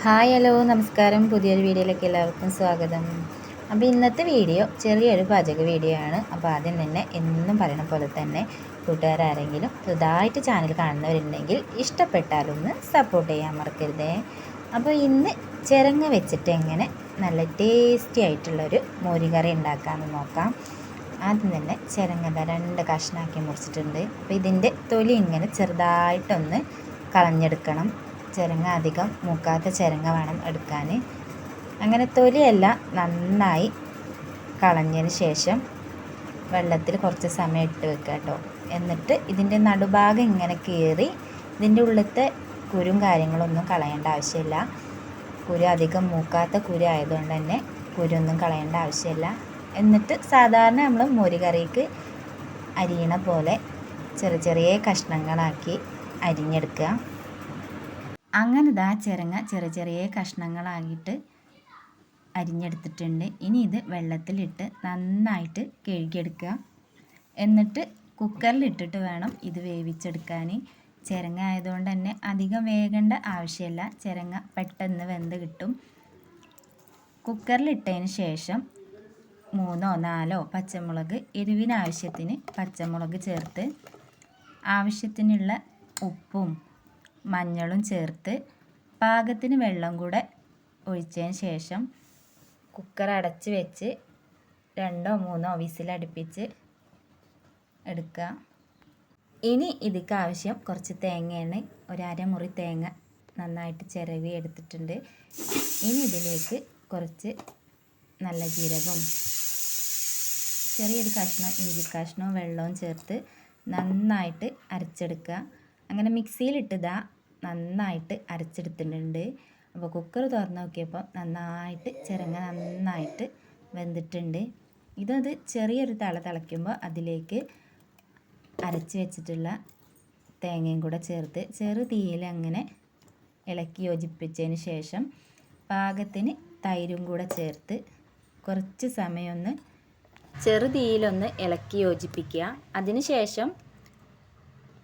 Hi hello നമസ്കാരം. പുതിയൊരു വീഡിയോയിലേക്ക് എല്ലാവർക്കും സ്വാഗതം. അപ്പോൾ ഇന്നത്തെ വീഡിയോ ചെറിയൊരു പാചക വീഡിയോ ആണ്. അപ്പോൾ ആദ്യം തന്നെ എന്നും പറയുന്ന പോലെ തന്നെ കൂട്ടുകാരെങ്കിലും പുതുതായിട്ട് ചാനൽ കാണുന്നവരുണ്ടെങ്കിൽ ഇഷ്ടപ്പെട്ടാലൊന്ന് സപ്പോർട്ട് ചെയ്യാൻ മറക്കരുതേ. അപ്പോൾ ഇന്ന് ചിരങ്ങ വെച്ചിട്ട് എങ്ങനെ നല്ല ടേസ്റ്റി ആയിട്ടുള്ളൊരു മോരുകറി ഉണ്ടാക്കാമെന്ന് നോക്കാം. ആദ്യം തന്നെ ചിരങ്ങ 2 കഷ്ണമാക്കി മുറിച്ചിട്ടുണ്ട്. അപ്പോൾ ഇതിൻ്റെ തൊലി ഇങ്ങനെ ചെറുതായിട്ടൊന്ന് കളഞ്ഞെടുക്കണം. ചിരങ്ങ അധികം മൂക്കാത്ത ചിരങ്ങ വേണം എടുക്കാൻ. അങ്ങനെ തൊലിയെല്ലാം നന്നായി കളഞ്ഞതിന് ശേഷം വെള്ളത്തിൽ കുറച്ച് സമയം ഇട്ട് വെക്കുക കേട്ടോ. എന്നിട്ട് ഇതിൻ്റെ നടുഭാഗം ഇങ്ങനെ കീറി ഇതിൻ്റെ ഉള്ളിലത്തെ കുരും കാര്യങ്ങളൊന്നും കളയേണ്ട ആവശ്യമില്ല. കുരു അധികം മൂക്കാത്ത കുരു ആയതുകൊണ്ട് തന്നെ കുരൊന്നും കളയേണ്ട ആവശ്യമില്ല. എന്നിട്ട് സാധാരണ നമ്മൾ മോരുകറിക്ക് അരിയണ പോലെ ചെറിയ ചെറിയ കഷ്ണങ്ങളാക്കി അരിഞ്ഞെടുക്കുക. അങ്ങനെ ചിരങ്ങ ചെറിയ ചെറിയ കഷ്ണങ്ങളാക്കിയിട്ട് അരിഞ്ഞെടുത്തിട്ടുണ്ട്. ഇനി ഇത് വെള്ളത്തിലിട്ട് നന്നായിട്ട് കഴുകിയെടുക്കുക. എന്നിട്ട് കുക്കറിലിട്ടിട്ട് വേണം ഇത് വേവിച്ചെടുക്കാൻ. ചിരങ്ങ ആയതുകൊണ്ട് തന്നെ അധികം വേകേണ്ട ആവശ്യമില്ല. ചിരങ്ങ പെട്ടെന്ന് വെന്ത് കിട്ടും. കുക്കറിലിട്ടതിന് ശേഷം 3 or 4 പച്ചമുളക്, എരിവിനാവശ്യത്തിന് പച്ചമുളക് ചേർത്ത് ആവശ്യത്തിനുള്ള ഉപ്പും മഞ്ഞളും ചേർത്ത് പാകത്തിന് വെള്ളം കൂടെ ഒഴിച്ചതിന് ശേഷം കുക്കർ അടച്ച് വെച്ച് 2 or 3 വിസിലടുപ്പിച്ച് എടുക്കുക. ഇനി ഇതിക്ക് ആവശ്യം കുറച്ച് തേങ്ങയാണ്. ഒരു അരമുറി തേങ്ങ നന്നായിട്ട് ചിരവി എടുത്തിട്ടുണ്ട്. ഇനി ഇതിലേക്ക് കുറച്ച് നല്ല ജീരകവും ചെറിയൊരു കഷ്ണം ഇഞ്ചി കഷ്ണവും വെള്ളവും ചേർത്ത് നന്നായിട്ട് അരച്ചെടുക്കുക. അങ്ങനെ മിക്സിയിലിട്ട് നന്നായിട്ട് അരച്ചെടുത്തിട്ടുണ്ട്. അപ്പോൾ കുക്കർ തുറന്ന് നോക്കിയപ്പോൾ നന്നായിട്ട് ചിരങ്ങ നന്നായിട്ട് വെന്തിട്ടുണ്ട്. ഇതത് ചെറിയൊരു തിളയ്ക്കുമ്പോൾ അതിലേക്ക് അരച്ച് വെച്ചിട്ടുള്ള തേങ്ങയും കൂടെ ചേർത്ത് ചെറു തീയിൽ അങ്ങനെ ഇളക്കി യോജിപ്പിച്ചതിന് ശേഷം പാകത്തിന് തൈരും കൂടെ ചേർത്ത് കുറച്ച് സമയം ഒന്ന് ചെറു തീയിലൊന്ന് ഇളക്കി യോജിപ്പിക്കുക. അതിന് ശേഷം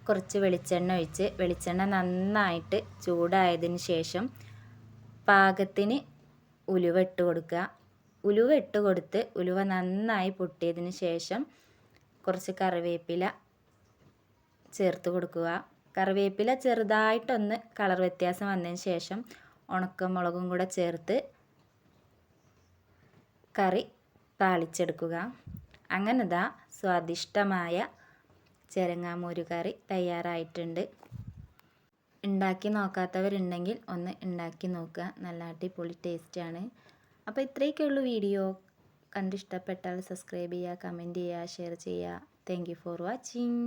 കുറച്ച് വെളിച്ചെണ്ണ ഒഴിച്ച് വെളിച്ചെണ്ണ നന്നായിട്ട് ചൂടായതിന് ശേഷം പാകത്തിന് ഉലുവ ഇട്ട് കൊടുക്കുക. ഉലുവ ഇട്ട് കൊടുത്ത് ഉലുവ നന്നായി പൊട്ടിയതിന് ശേഷം കുറച്ച് കറിവേപ്പില ചേർത്ത് കൊടുക്കുക. കറിവേപ്പില ചെറുതായിട്ടൊന്ന് കളർ വ്യത്യാസം വന്നതിന് ശേഷം ഉണക്കമുളകും കൂടെ ചേർത്ത് കറി താളിച്ചെടുക്കുക. അങ്ങനെ സ്വാദിഷ്ടമായ ചിരങ്ങ മോരുകറി തയ്യാറായിട്ടുണ്ട്. ഉണ്ടാക്കി നോക്കാത്തവരുണ്ടെങ്കിൽ ഒന്ന് ഉണ്ടാക്കി നോക്കുക. നല്ല അടിപൊളി ടേസ്റ്റാണ്. അപ്പോൾ ഇത്രയൊക്കെയുള്ളൂ വീഡിയോ. കണ്ടിഷ്ടപ്പെട്ടാൽ സബ്സ്ക്രൈബ് ചെയ്യുക, കമൻറ്റ് ചെയ്യുക, ഷെയർ ചെയ്യുക. Thank you for watching.